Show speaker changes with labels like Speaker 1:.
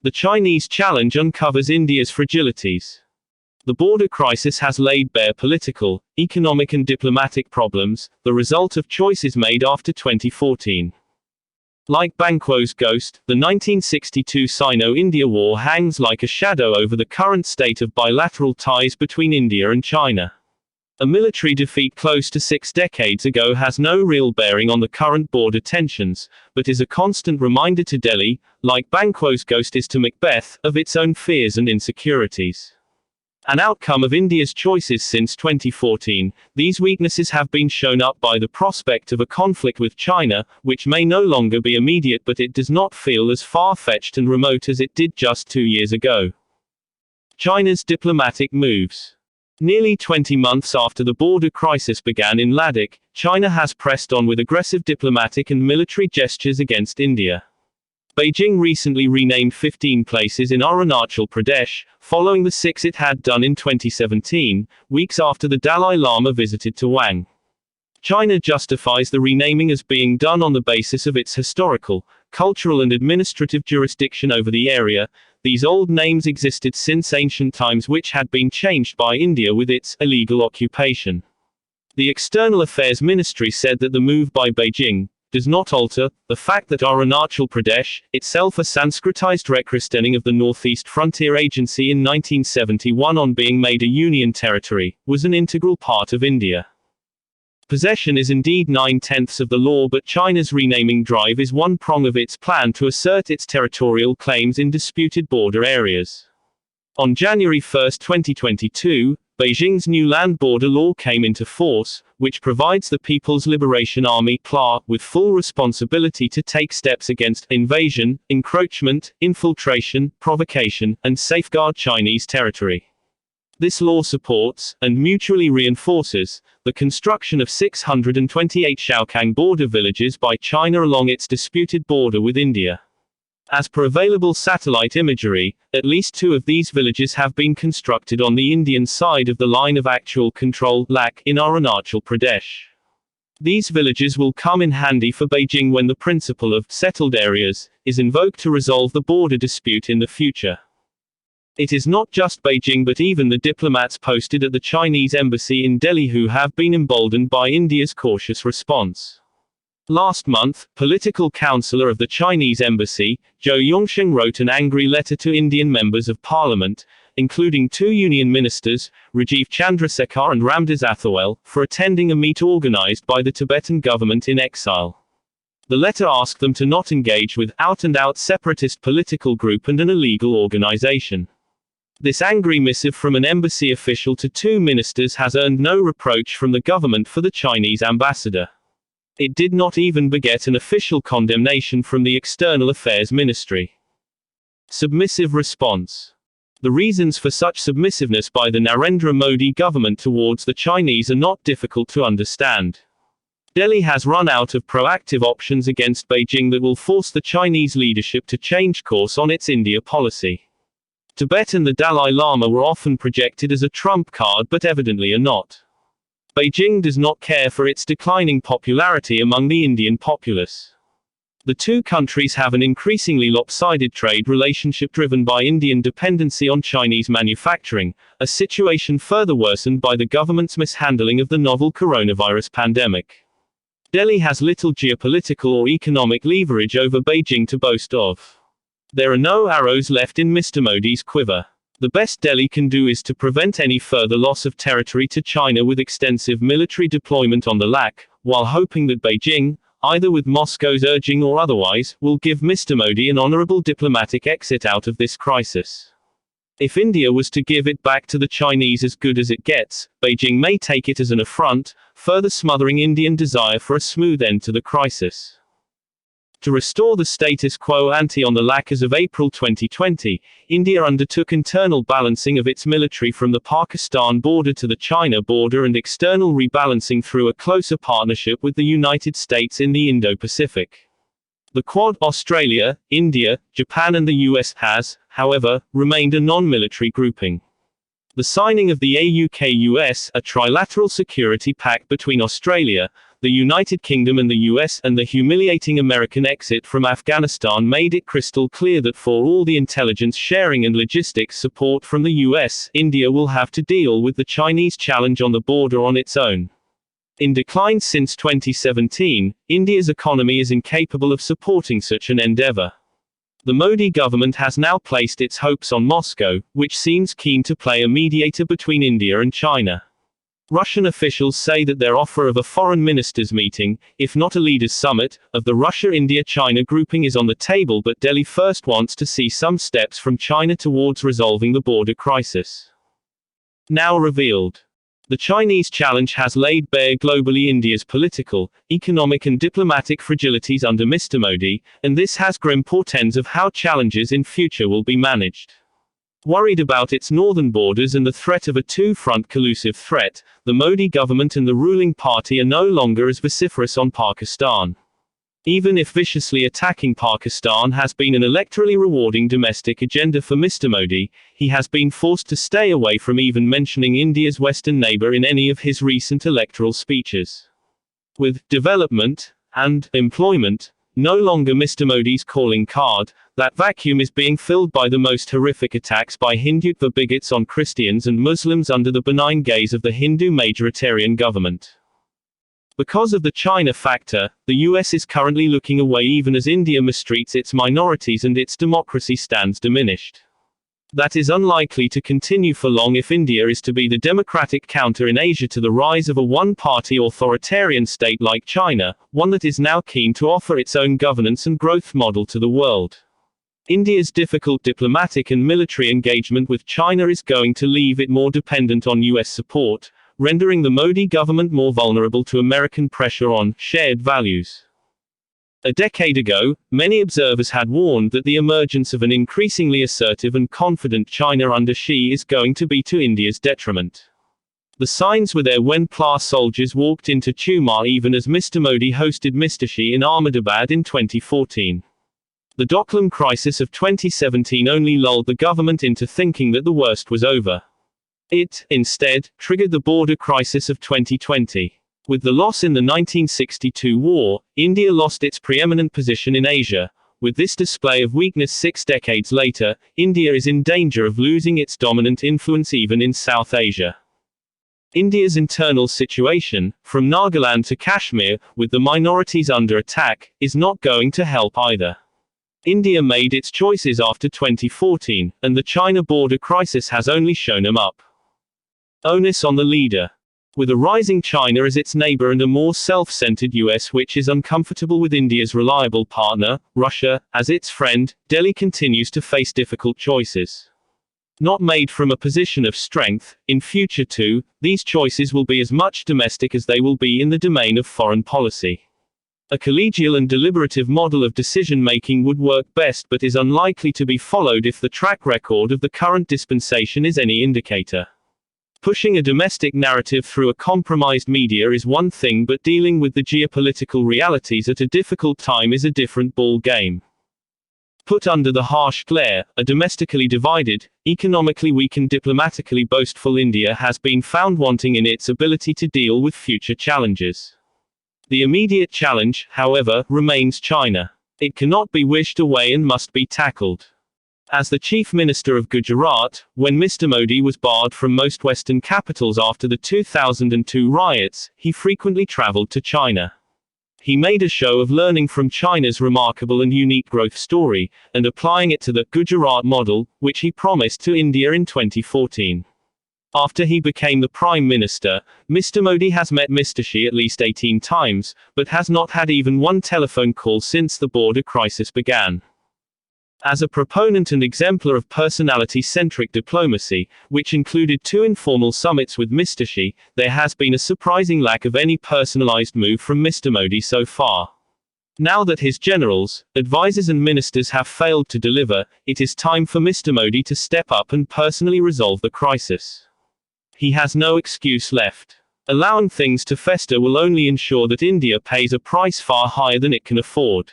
Speaker 1: The Chinese challenge uncovers India's fragilities. The border crisis has laid bare political, economic and diplomatic problems, the result of choices made after 2014. Like Banquo's ghost, the 1962 Sino-India War hangs like a shadow over the current state of bilateral ties between India and China. A military defeat close to 6 decades ago has no real bearing on the current border tensions, but is a constant reminder to Delhi, like Banquo's ghost is to Macbeth, of its own fears and insecurities. An outcome of India's choices since 2014, these weaknesses have been shown up by the prospect of a conflict with China, which may no longer be immediate, but it does not feel as far-fetched and remote as it did just 2 years ago. China's diplomatic moves. Nearly 20 months after the border crisis began in Ladakh, China has pressed on with aggressive diplomatic and military gestures against India. Beijing recently renamed 15 places in Arunachal Pradesh, following the 6 it had done in 2017, weeks after the Dalai Lama visited Tawang. China justifies the renaming as being done on the basis of its historical, cultural and administrative jurisdiction over the area. These old names existed since ancient times, which had been changed by India with its illegal occupation. The External Affairs Ministry said that the move by Beijing does not alter the fact that Arunachal Pradesh, itself a Sanskritised rechristening of the Northeast Frontier Agency in 1971 on being made a union territory, was an integral part of India. Possession is indeed 9/10 of the law, but China's renaming drive is one prong of its plan to assert its territorial claims in disputed border areas. On January 1, 2022, Beijing's new land border law came into force, which provides the People's Liberation Army (PLA) with full responsibility to take steps against invasion, encroachment, infiltration, provocation, and safeguard Chinese territory. This law supports, and mutually reinforces, the construction of 628 Shaokang border villages by China along its disputed border with India. As per available satellite imagery, at least 2 of these villages have been constructed on the Indian side of the line of actual control (LAC) in Arunachal Pradesh. These villages will come in handy for Beijing when the principle of settled areas is invoked to resolve the border dispute in the future. It is not just Beijing but even the diplomats posted at the Chinese embassy in Delhi who have been emboldened by India's cautious response. Last month, political counselor of the Chinese embassy, Zhou Yongsheng, wrote an angry letter to Indian members of parliament, including 2 union ministers, Rajiv Chandrasekhar and Ramdas Athawal, for attending a meet organized by the Tibetan government in exile. The letter asked them to not engage with out-and-out separatist political group and an illegal organization. This angry missive from an embassy official to 2 ministers has earned no reproach from the government for the Chinese ambassador. It did not even beget an official condemnation from the External Affairs Ministry. Submissive response. The reasons for such submissiveness by the Narendra Modi government towards the Chinese are not difficult to understand. Delhi has run out of proactive options against Beijing that will force the Chinese leadership to change course on its India policy. Tibet and the Dalai Lama were often projected as a trump card but evidently are not. Beijing does not care for its declining popularity among the Indian populace. The 2 countries have an increasingly lopsided trade relationship driven by Indian dependency on Chinese manufacturing, a situation further worsened by the government's mishandling of the novel coronavirus pandemic. Delhi has little geopolitical or economic leverage over Beijing to boast of. There are no arrows left in Mr. Modi's quiver. The best Delhi can do is to prevent any further loss of territory to China with extensive military deployment on the LAC, while hoping that Beijing, either with Moscow's urging or otherwise, will give Mr. Modi an honorable diplomatic exit out of this crisis. If India was to give it back to the Chinese as good as it gets, Beijing may take it as an affront, further smothering Indian desire for a smooth end to the crisis. To restore the status quo ante on the LAC as of April 2020, India undertook internal balancing of its military from the Pakistan border to the China border and external rebalancing through a closer partnership with the United States in the Indo-Pacific. The Quad, Australia, India, Japan and the US has, however, remained a non-military grouping. The signing of the AUKUS, a trilateral security pact between Australia, the United Kingdom and the US, and the humiliating American exit from Afghanistan made it crystal clear that for all the intelligence sharing and logistics support from the US, India will have to deal with the Chinese challenge on the border on its own. In decline since 2017, India's economy is incapable of supporting such an endeavor. The Modi government has now placed its hopes on Moscow, which seems keen to play a mediator between India and China. Russian officials say that their offer of a foreign ministers' meeting, if not a leaders' summit, of the Russia-India-China grouping is on the table, but Delhi first wants to see some steps from China towards resolving the border crisis. Now revealed. The Chinese challenge has laid bare globally India's political, economic and diplomatic fragilities under Mr. Modi, and this has grim portents of how challenges in future will be managed. Worried about its northern borders and the threat of a two-front collusive threat, the Modi government and the ruling party are no longer as vociferous on Pakistan. Even if viciously attacking Pakistan has been an electorally rewarding domestic agenda for Mr. Modi, he has been forced to stay away from even mentioning India's western neighbor in any of his recent electoral speeches. With development and employment no longer Mr. Modi's calling card, that vacuum is being filled by the most horrific attacks by Hindutva bigots on Christians and Muslims under the benign gaze of the Hindu majoritarian government. Because of the China factor, the US is currently looking away even as India mistreats its minorities and its democracy stands diminished. That is unlikely to continue for long if India is to be the democratic counter in Asia to the rise of a one-party authoritarian state like China, one that is now keen to offer its own governance and growth model to the world. India's difficult diplomatic and military engagement with China is going to leave it more dependent on US support, rendering the Modi government more vulnerable to American pressure on shared values. A decade ago, many observers had warned that the emergence of an increasingly assertive and confident China under Xi is going to be to India's detriment. The signs were there when PLA soldiers walked into Tumar even as Mr. Modi hosted Mr. Xi in Ahmedabad in 2014. The Doklam crisis of 2017 only lulled the government into thinking that the worst was over. It, instead, triggered the border crisis of 2020. With the loss in the 1962 war, India lost its preeminent position in Asia. With this display of weakness 6 decades later, India is in danger of losing its dominant influence even in South Asia. India's internal situation, from Nagaland to Kashmir, with the minorities under attack, is not going to help either. India made its choices after 2014, and the China border crisis has only shown them up. Onus on the leader. With a rising China as its neighbor and a more self-centered US which is uncomfortable with India's reliable partner, Russia, as its friend, Delhi continues to face difficult choices. Not made from a position of strength, in future too, these choices will be as much domestic as they will be in the domain of foreign policy. A collegial and deliberative model of decision-making would work best but is unlikely to be followed if the track record of the current dispensation is any indicator. Pushing a domestic narrative through a compromised media is one thing, but dealing with the geopolitical realities at a difficult time is a different ball game. Put under the harsh glare, a domestically divided, economically weak and diplomatically boastful India has been found wanting in its ability to deal with future challenges. The immediate challenge, however, remains China. It cannot be wished away and must be tackled. As the Chief Minister of Gujarat, when Mr. Modi was barred from most Western capitals after the 2002 riots, he frequently traveled to China. He made a show of learning from China's remarkable and unique growth story, and applying it to the Gujarat model, which he promised to India in 2014. After he became the Prime Minister, Mr. Modi has met Mr. Xi at least 18 times, but has not had even one telephone call since the border crisis began. As a proponent and exemplar of personality-centric diplomacy, which included 2 informal summits with Mr. Xi, there has been a surprising lack of any personalized move from Mr. Modi so far. Now that his generals, advisors and ministers have failed to deliver, it is time for Mr. Modi to step up and personally resolve the crisis. He has no excuse left. Allowing things to fester will only ensure that India pays a price far higher than it can afford.